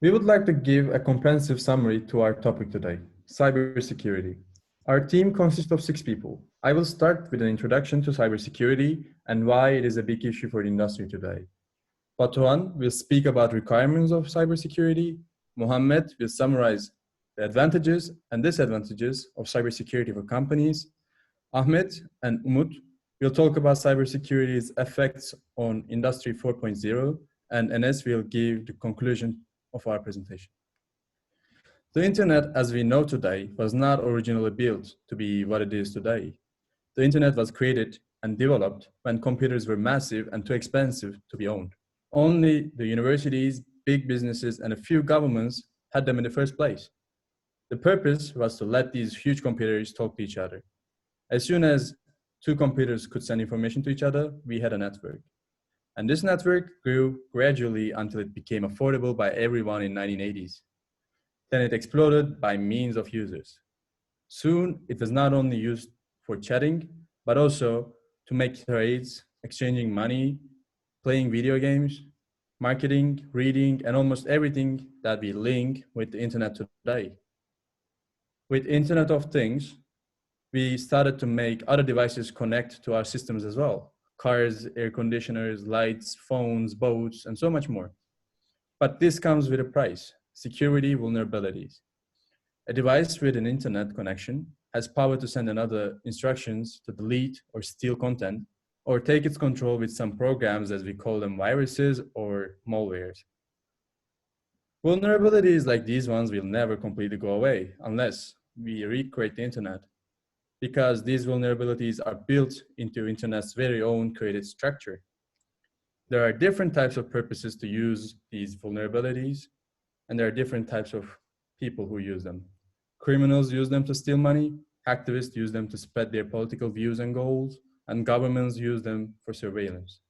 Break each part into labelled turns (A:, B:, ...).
A: We would like to give a comprehensive summary to our topic today, cybersecurity. Our team consists of 6 people. I will start with an introduction to cybersecurity and why it is a big issue for the industry today. Batuhan will speak about requirements of cybersecurity. Muhammed will summarize the advantages and disadvantages of cybersecurity for companies. Ahmet and Umut will talk about cybersecurity's effects on Industry 4.0, and Enes will give the conclusion of our presentation. The internet as we know today was not originally built to be what it is today. The internet was created and developed when computers were massive and too expensive to be owned. Only the universities, big businesses, and a few governments had them in the first place. The purpose was to let these huge computers talk to each other. As soon as 2 computers could send information to each other, we had a network. And this network grew gradually until it became affordable by everyone in the 1980s. Then it exploded by means of users. Soon, it was not only used for chatting, but also to make trades, exchanging money, playing video games, marketing, reading, and almost everything that we link with the internet today. With Internet of Things, we started to make other devices connect to our systems as well. Cars, air conditioners, lights, phones, boats, and so much more. But this comes with a price: security vulnerabilities. A device with an internet connection has power to send another instructions to delete or steal content, or take its control with some programs, as we call them, viruses or malwares. Vulnerabilities like these ones will never completely go away unless we recreate the internet, because these vulnerabilities are built into internet's very own created structure. There are different types of purposes to use these vulnerabilities, and there are different types of people who use them. Criminals use them to steal money, activists use them to spread their political views and goals, and governments use them for surveillance.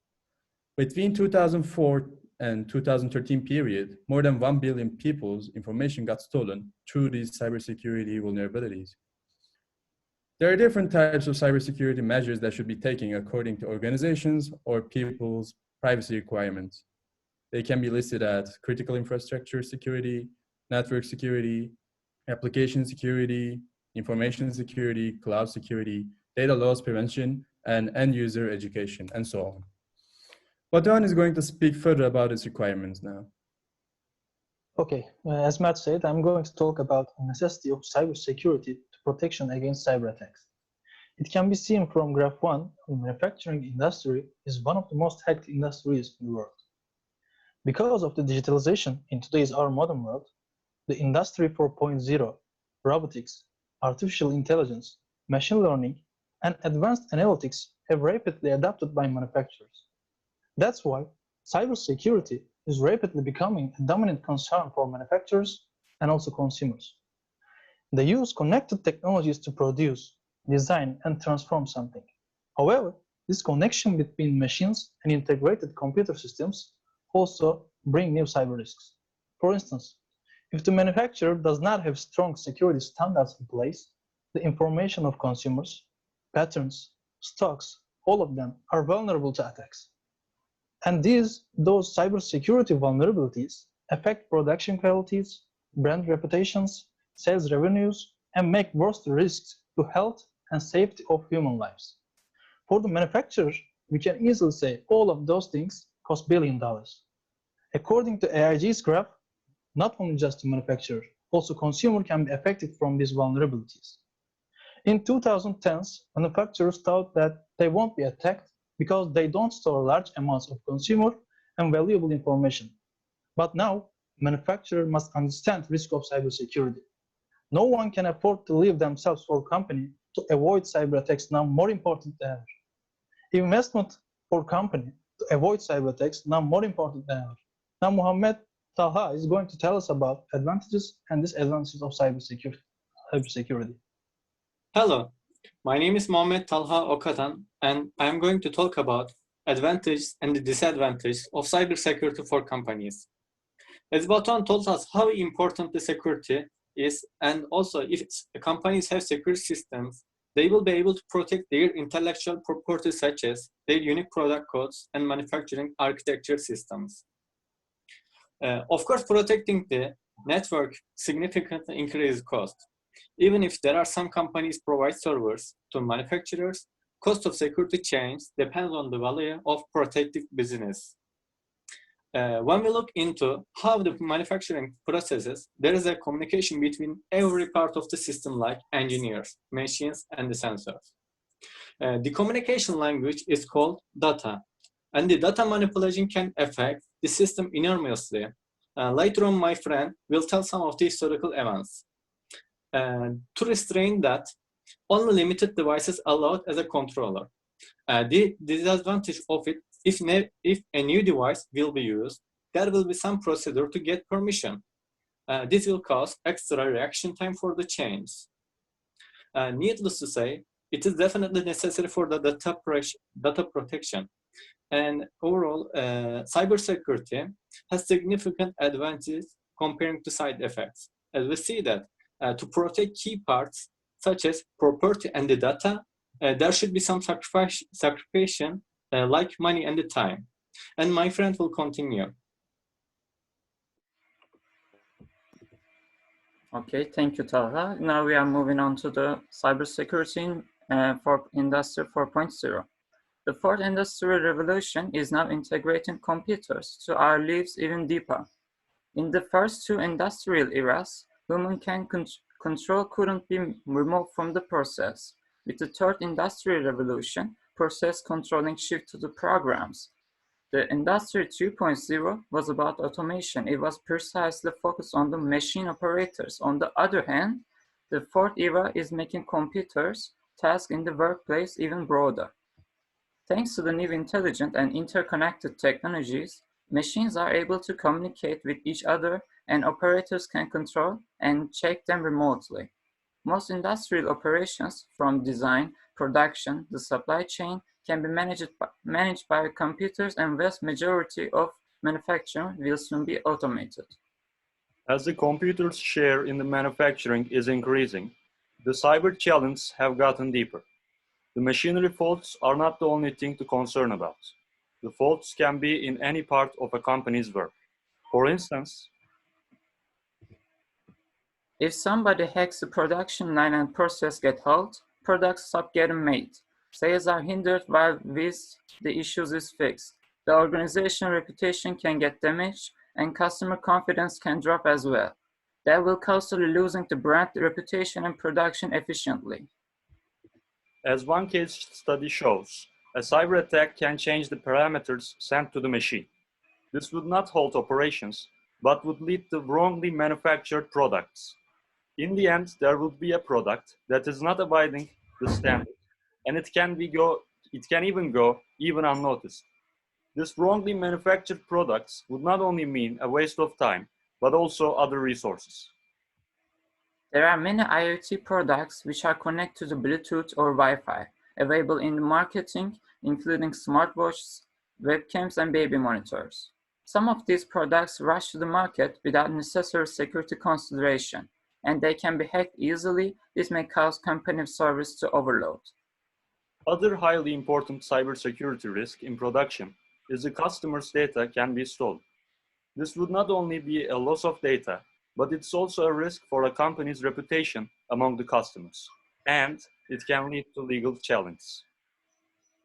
A: Between 2004 and 2013 period, more than 1 billion people's information got stolen through these cybersecurity vulnerabilities. There are different types of cybersecurity measures that should be taken according to organizations or people's privacy requirements. They can be listed as critical infrastructure security, network security, application security, information security, cloud security, data loss prevention, and end user education, and so on. Batuhan is going to speak further about its requirements now.
B: Okay, as Matt said, I'm going to talk about the necessity of cybersecurity to protection against cyber attacks. It can be seen from graph 1, the manufacturing industry is one of the most hacked industries in the world. Because of the digitalization in today's our modern world, the Industry 4.0, robotics, artificial intelligence, machine learning, and advanced analytics have rapidly adopted by manufacturers. That's why cybersecurity is rapidly becoming a dominant concern for manufacturers and also consumers. They use connected technologies to produce, design, and transform something. However, this connection between machines and integrated computer systems also bring new cyber risks. For instance, if the manufacturer does not have strong security standards in place, the information of consumers, patterns, stocks, all of them are vulnerable to attacks. And those cybersecurity vulnerabilities affect production qualities, brand reputations, sales revenues, and make worse the risks to health and safety of human lives. For the manufacturer, we can easily say all of those things cost $1 billion. According to AIG's graph, not only just the manufacturer, also consumer can be affected from these vulnerabilities. In 2010s, manufacturers thought that they won't be attacked because they don't store large amounts of consumer and valuable information. But now, manufacturers must understand risk of cybersecurity. No one can afford to leave themselves for a company to avoid cyber attacks now more important than ever. Investment for company to avoid cyber attacks now more important than ever. Now Muhammed, Talha is going to tell us about advantages and disadvantages of cybersecurity.
C: Hello, my name is Muhammed Talha Okatan, and I am going to talk about advantages and the disadvantages of cybersecurity for companies. As Batuhan told us how important the security is, and also if companies have secure systems, they will be able to protect their intellectual property such as their unique product codes and manufacturing architecture systems. Of course, protecting the network significantly increases cost. Even if there are some companies provide servers to manufacturers, cost of security change depends on the value of protective business. When we look into how the manufacturing processes, there is a communication between every part of the system like engineers, machines, and the sensors. The communication language is called data, and the data manipulation can affect the system enormously. Later on, my friend will tell some of the historical events. To restrain that, only limited devices allowed as a controller. The disadvantage of it, if a new device will be used, there will be some procedure to get permission. This will cause extra reaction time for the change. Needless to say, it is definitely necessary for the data protection. And overall, cybersecurity has significant advantages comparing to side effects. As we see that to protect key parts such as property and the data, there should be some sacrifice like money and the time. And my friend will continue.
D: Okay, thank you, Talha. Now we are moving on to the cybersecurity for Industry 4.0. The fourth industrial revolution is now integrating computers to our lives even deeper. In the first two industrial eras, human control couldn't be removed from the process. With the third industrial revolution, process controlling shifted to the programs. The Industry 2.0 was about automation. It was precisely focused on the machine operators. On the other hand, the fourth era is making computers tasks in the workplace even broader. Thanks to the new intelligent and interconnected technologies, machines are able to communicate with each other and operators can control and check them remotely. Most industrial operations, from design, production, the supply chain, can be managed by computers, and vast majority of manufacturing will soon be automated.
E: As the computers' share in the manufacturing is increasing, the cyber challenges have gotten deeper. The machinery faults are not the only thing to concern about. The faults can be in any part of a company's work. For instance,
D: if somebody hacks the production line and process get halted, products stop getting made. Sales are hindered while the issues is fixed. The organization reputation can get damaged and customer confidence can drop as well. That will costly losing the brand reputation and production efficiently.
E: as one case study shows, a cyber attack can change the parameters sent to the machine. This would not halt operations, but would lead to wrongly manufactured products. In the end, there would be a product that is not abiding the standard, and it can even go unnoticed. This wrongly manufactured products would not only mean a waste of time, but also other resources.
D: There are many IoT products which are connected to Bluetooth or Wi-Fi, available in the marketing, including smartwatches, webcams, and baby monitors. Some of these products rush to the market without necessary security consideration, and they can be hacked easily. This may cause company service to overload.
E: Other highly important cybersecurity risk in production is the customer's data can be stolen. This would not only be a loss of data, but it's also a risk for a company's reputation among the customers, and it can lead to legal challenges.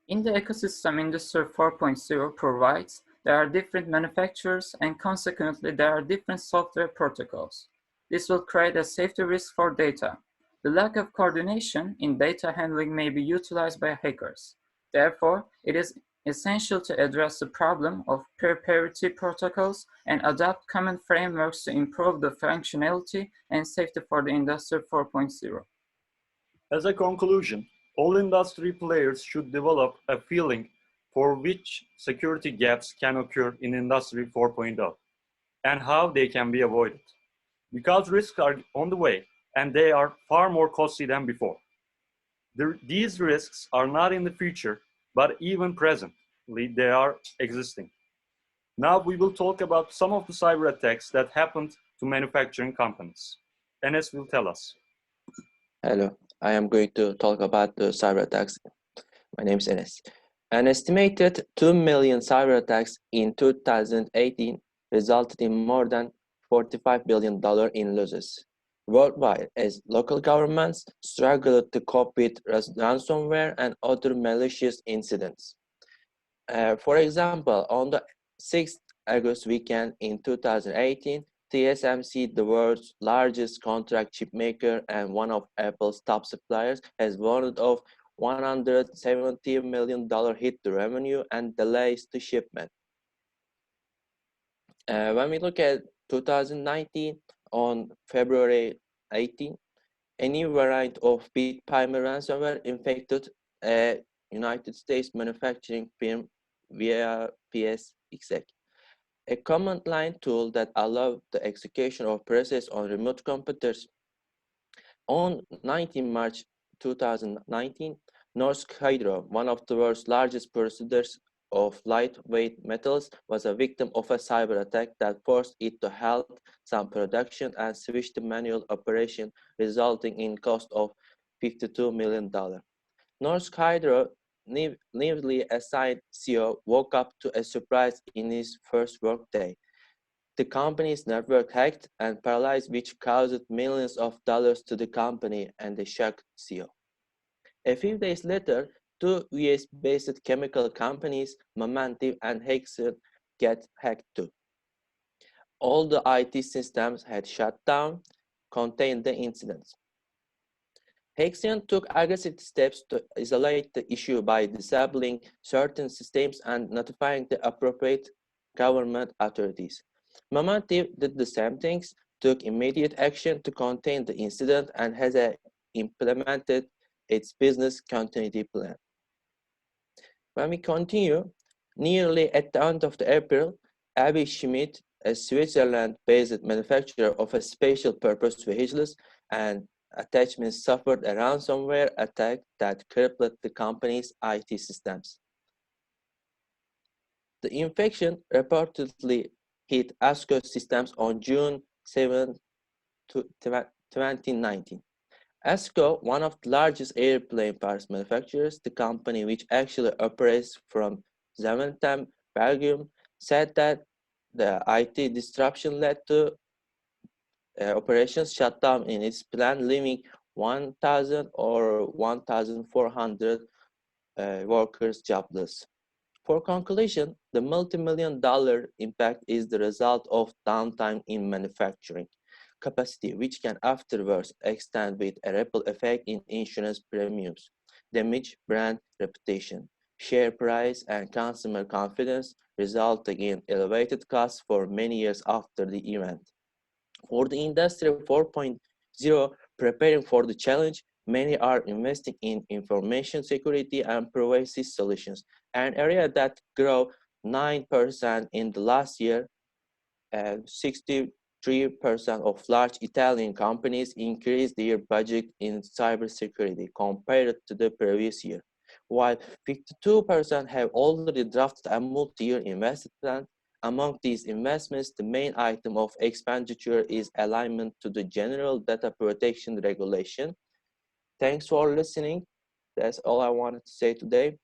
D: In the ecosystem, Industry 4.0 provides there are different manufacturers and consequently there are different software protocols. This will create a safety risk for data. The lack of coordination in data handling may be utilized by hackers. Therefore, it is essential to address the problem of peer parity protocols and adopt common frameworks to improve the functionality and safety for the Industry 4.0.
E: As a conclusion, all industry players should develop a feeling for which security gaps can occur in Industry 4.0 and how they can be avoided. Because risks are on the way and they are far more costly than before. These risks are not in the future, but even presently they are existing. Now we will talk about some of the cyber attacks that happened to manufacturing companies. Enes will tell us.
F: Hello, I am going to talk about the cyber attacks. My name is Enes. An estimated 2 million cyber attacks in 2018 resulted in more than $45 billion in losses worldwide as local governments struggled to cope with ransomware and other malicious incidents. For example, on the 6th August weekend in 2018, TSMC, the world's largest contract chipmaker and one of Apple's top suppliers, has warned of $170 million hit to revenue and delays to shipment. When we look at 2019, on February 18, a new variant of Bitpimer ransomware infected a United States manufacturing firm via PSXEC, a command line tool that allowed the execution of processes on remote computers. On 19 March 2019, Norsk Hydro, one of the world's largest producers of lightweight metals, was a victim of a cyber attack that forced it to halt some production and switch to manual operation, resulting in cost of $52 million. Norsk Hydro, newly assigned CEO, woke up to a surprise in his first workday. The company's network hacked and paralyzed, which caused millions of dollars to the company and the shocked CEO. A few days later, two US-based chemical companies, Momentive and Hexion, get hacked too. All the IT systems had shut down, contained the incidents. Hexion took aggressive steps to isolate the issue by disabling certain systems and notifying the appropriate government authorities. Momentive did the same things, took immediate action to contain the incident, and has implemented its business continuity plan. When we continue, nearly at the end of April, Abbey Schmidt, a Switzerland-based manufacturer of a special purpose vehicles and attachments, suffered a ransomware attack that crippled the company's IT systems. The infection reportedly hit ASCO systems on June 7, 2019. ASCO, one of the largest airplane parts manufacturers, the company which actually operates from Zaventem, Belgium, said that the IT disruption led to operations shut down in its plant, leaving 1,000 or 1,400 workers jobless. For conclusion, the multi-million-dollar impact is the result of downtime in manufacturing capacity, which can afterwards extend with a ripple effect in insurance premiums, damage brand reputation, share price, and consumer confidence, resulting in elevated costs for many years after the event. For the Industry 4.0 preparing for the challenge, many are investing in information security and privacy solutions, an area that grew 9% in the last year, and 63% of large Italian companies increased their budget in cybersecurity compared to the previous year, while 52% have already drafted a multi-year investment plan. Among these investments, the main item of expenditure is alignment to the General Data Protection Regulation. Thanks for listening. That's all I wanted to say today.